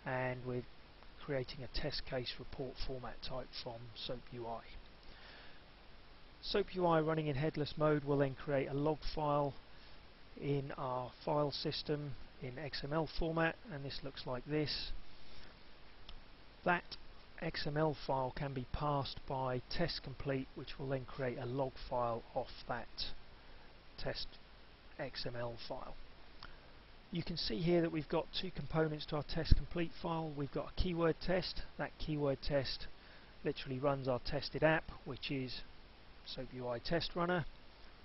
and we're creating a test case report format type from SOAP UI. SOAP UI running in headless mode will then create a log file in our file system in XML format, and this looks like this. That XML file can be passed by test complete, which will then create a log file off that test XML file. You can see here that we've got two components to our test complete file. We've got a keyword test. That keyword test literally runs our tested app, which is SOAP UI test runner,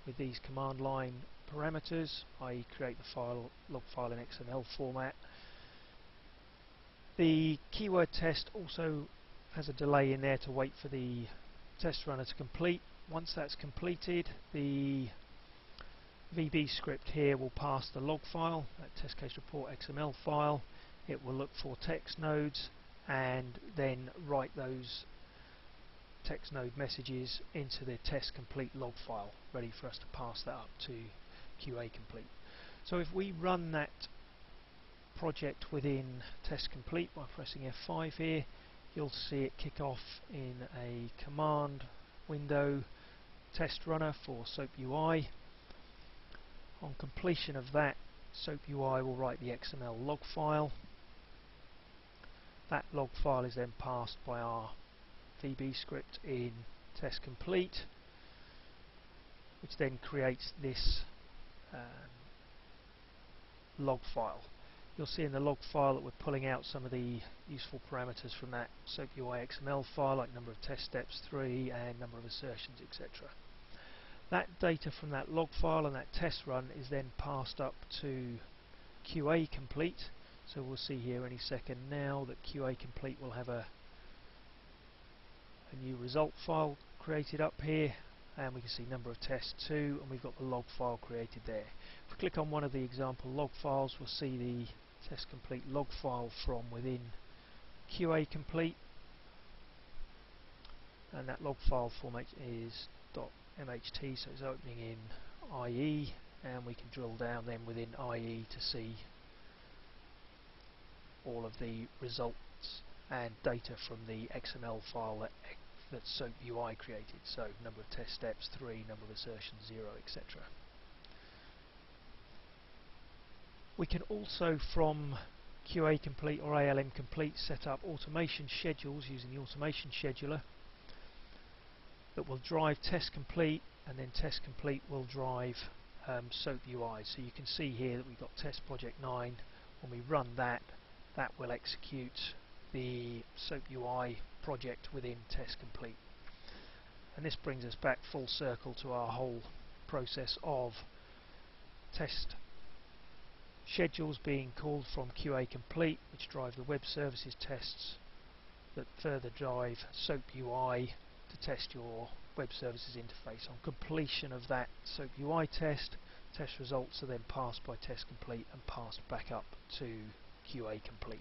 with these command line parameters, i.e. create the file, log file in XML format. The keyword test also has a delay in there to wait for the test runner to complete. Once that's completed, the VB script here will pass the log file, that test case report XML file. It will look for text nodes and then write those text node messages into the test complete log file, ready for us to pass that up to QA complete. So if we run that project within test complete by pressing F5 here, you'll see it kick off in a command window test runner for SOAP UI. On completion of that, SOAP UI will write the XML log file. That log file is then passed by our VB script in test complete, which then creates this log file. You'll see in the log file that we're pulling out some of the useful parameters from that SOAP UI XML file, like number of test steps 3 and number of assertions, etc. That data from that log file and that test run is then passed up to QA complete. So we'll see here any second now that QA complete will have a new result file created up here, and we can see number of tests 2, and we've got the log file created there. If we click on one of the example log files, we'll see the test complete log file from within QA complete, and that log file format is .mht, so it's opening in IE, and we can drill down then within IE to see all of the results and data from the XML file that SOAP UI created, so number of test steps 3, number of assertions 0, etc. We can also, from QA complete or ALM complete, set up automation schedules using the automation scheduler that will drive test complete, and then test complete will drive SOAP UI. So you can see here that we've got test project 9. When we run that, that will execute the SOAP UI project within test complete. And this brings us back full circle to our whole process of test schedules being called from QA complete, which drive the web services tests that further drive SOAP UI to test your web services interface. On completion of that SOAP UI test, test results are then passed by test complete and passed back up to QA complete.